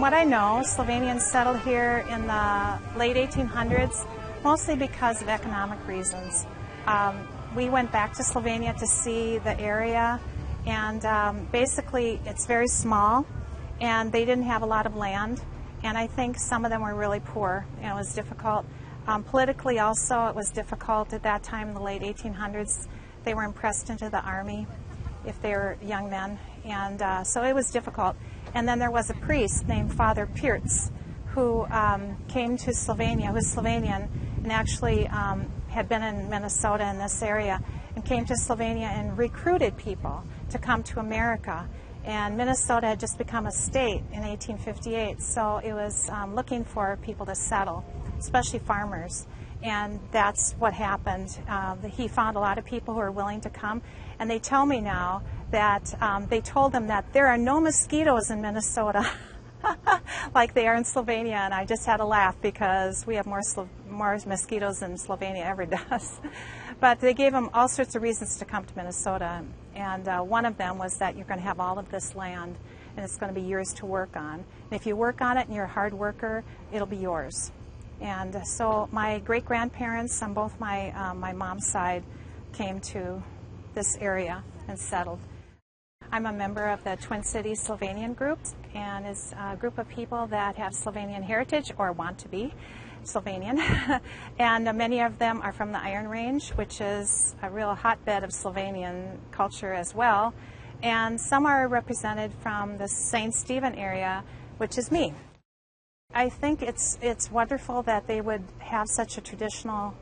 what I know, Slovenians settled here in the late 1800s, mostly because of economic reasons. We went back to Slovenia to see the area, and basically it's very small, and they didn't have a lot of land, and I think some of them were really poor, and it was difficult. Politically also, it was difficult at that time in the late 1800s. They were impressed into the army if they were young men, and so it was difficult. And then there was a priest named Father Pirc who came to Slovenia, who was Slovenian, and actually had been in Minnesota in this area, and came to Slovenia and recruited people to come to America. And Minnesota had just become a state in 1858, so it was looking for people to settle, especially farmers. And that's what happened. He found a lot of people who were willing to come, and they tell me now that they told them that there are no mosquitoes in Minnesota like they are in Slovenia, and I just had to laugh because we have more mosquitoes than Slovenia ever does. But they gave them all sorts of reasons to come to Minnesota, and one of them was that you're going to have all of this land, and it's going to be yours to work on. And if you work on it and you're a hard worker, it'll be yours. And so my great-grandparents on both my mom's side came to this area and settled. I'm a member of the Twin Cities Slovenian group, and it's a group of people that have Slovenian heritage or want to be Slovenian. And many of them are from the Iron Range, which is a real hotbed of Slovenian culture as well. And some are represented from the St. Stephen area, which is me. I think it's wonderful that they would have such a traditional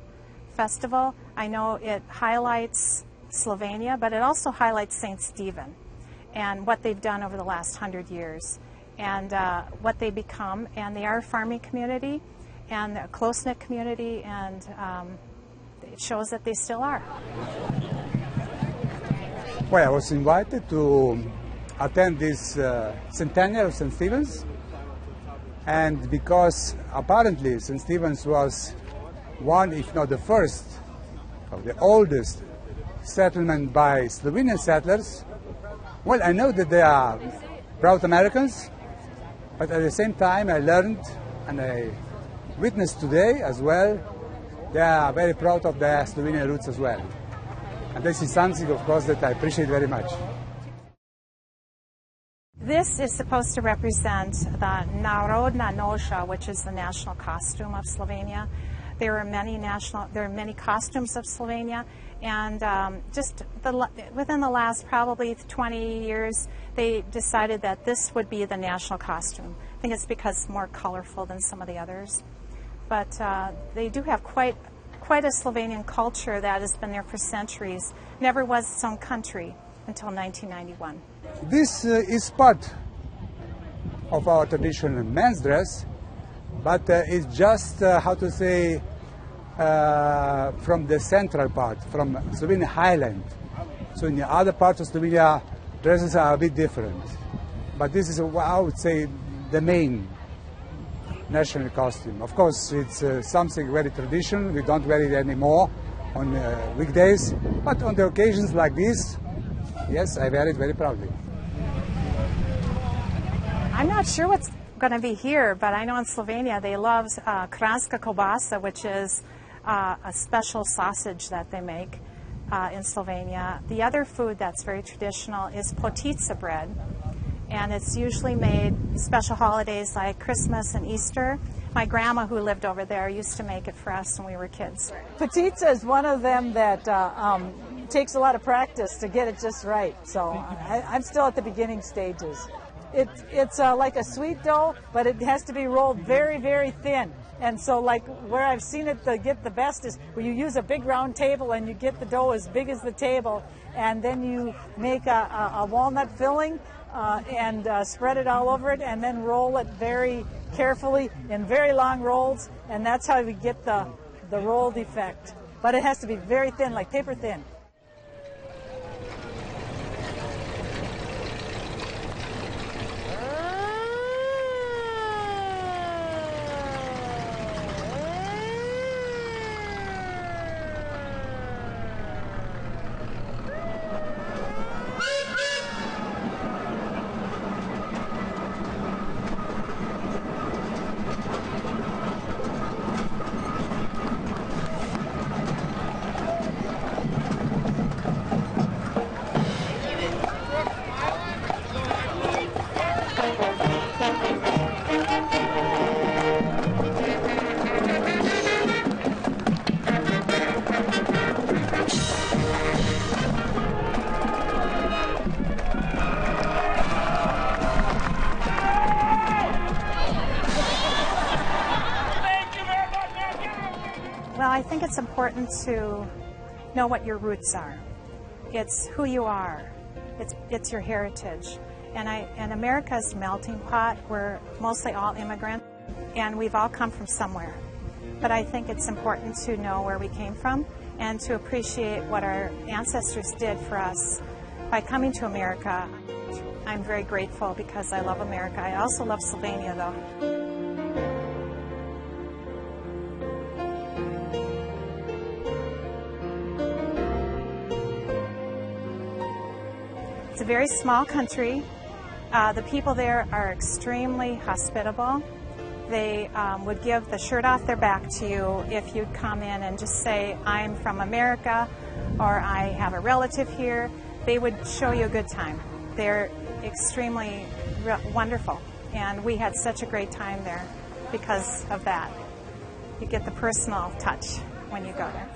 festival. I know it highlights Slovenia, but it also highlights St. Stephen and what they've done over the last 100 years and what they become. And they are a farming community and a close-knit community, and it shows that they still are. Well, I was invited to attend this centennial of St. Stephen's, and because apparently St. Stephen's was one, if not the first, of the oldest settlement by Slovenian settlers. Well, I know that they are proud Americans, but at the same time I learned and I witnessed today as well, they are very proud of their Slovenian roots as well. And this is something, of course, that I appreciate very much. This is supposed to represent the Narodna noša, which is the national costume of Slovenia. There are many costumes of Slovenia, and within the last probably 20 years, they decided that this would be the national costume. I think it's because it's more colorful than some of the others. But they do have quite a Slovenian culture that has been there for centuries. Never was its own country until 1991. This is part of our traditional men's dress, but it's just, how to say, from the central part, from Slovenia Highland. So in the other parts of Slovenia, dresses are a bit different. But this is, I would say, the main national costume. Of course, it's something very traditional. We don't wear it anymore on weekdays, but on the occasions like this, yes, I wear it very proudly. I'm not sure what's going to be here, but I know in Slovenia they love kranjska kobasa, which is a special sausage that they make in Slovenia. The other food that's very traditional is potica bread, and it's usually made special holidays like Christmas and Easter. My grandma, who lived over there, used to make it for us when we were kids. Potica is one of them that takes a lot of practice to get it just right, so I'm still at the beginning stages. It's like a sweet dough, but it has to be rolled very, very thin. And so like where I've seen it to get the best is where you use a big round table and you get the dough as big as the table, and then you make a walnut filling and spread it all over it, and then roll it very carefully in very long rolls, and that's how we get the rolled effect. But it has to be very thin, like paper thin. Well, I think it's important to know what your roots are. It's who you are. It's your heritage. And America's melting pot. We're mostly all immigrants, and we've all come from somewhere. But I think it's important to know where we came from and to appreciate what our ancestors did for us by coming to America. I'm very grateful because I love America. I also love Slovenia, though. It's a very small country. The people there are extremely hospitable. They would give the shirt off their back to you if you'd come in and just say, I'm from America, or I have a relative here. They would show you a good time. They're extremely wonderful, and we had such a great time there because of that. You get the personal touch when you go there.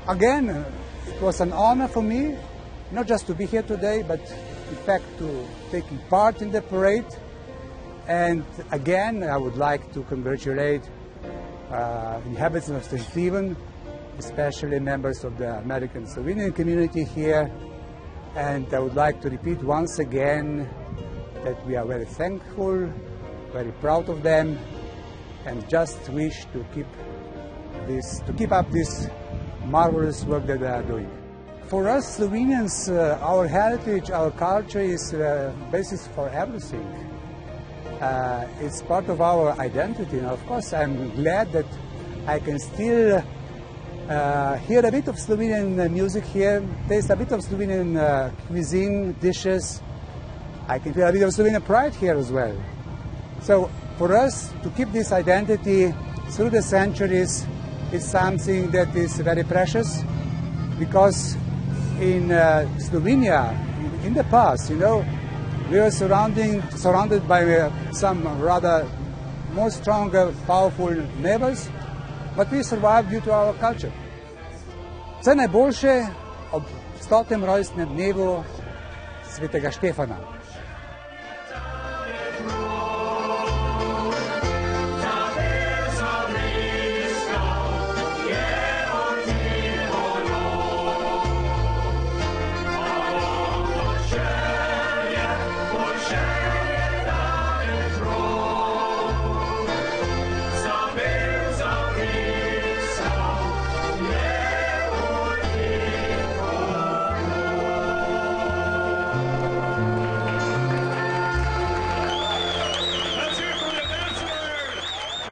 Again, it was an honor for me, not just to be here today, but in fact to taking part in the parade. And again, I would like to congratulate inhabitants of St. Stephen, especially members of the American Slovenian community here. And I would like to repeat once again that we are very thankful, very proud of them, and just wish to keep up this marvelous work that they are doing. For us Slovenians, our heritage, our culture is the basis for everything. It's part of our identity, and of course I'm glad that I can still hear a bit of Slovenian music here, taste a bit of Slovenian cuisine, dishes. I can feel a bit of Slovenian pride here as well. So for us to keep this identity through the centuries is something that is very precious, because in Slovenia, in the past, we were surrounded by some rather more stronger, powerful neighbors, but we survived due to our culture. Vse najboljše ob 100. rojstnem dnevu svetega Štefana.